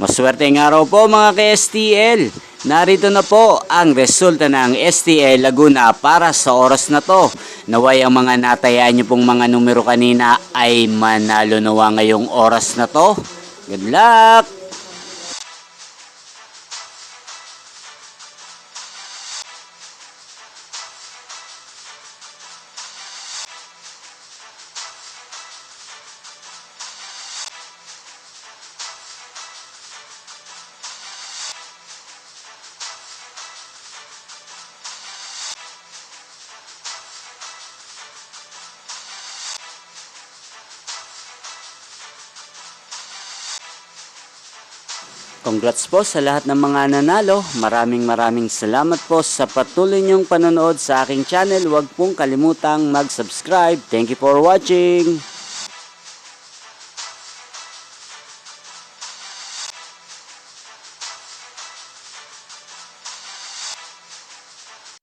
Maswerteng araw po mga ka-STL. Narito na po ang resulta ng STL Laguna para sa oras na to. Naway ang mga natayaan nyo pong mga numero kanina ay manalo nawa ngayong oras na to. Good luck! Congrats po sa lahat ng mga nanalo. Maraming salamat po sa patuloy niyong panonood sa aking channel. Huwag pong kalimutang mag-subscribe. Thank you for watching.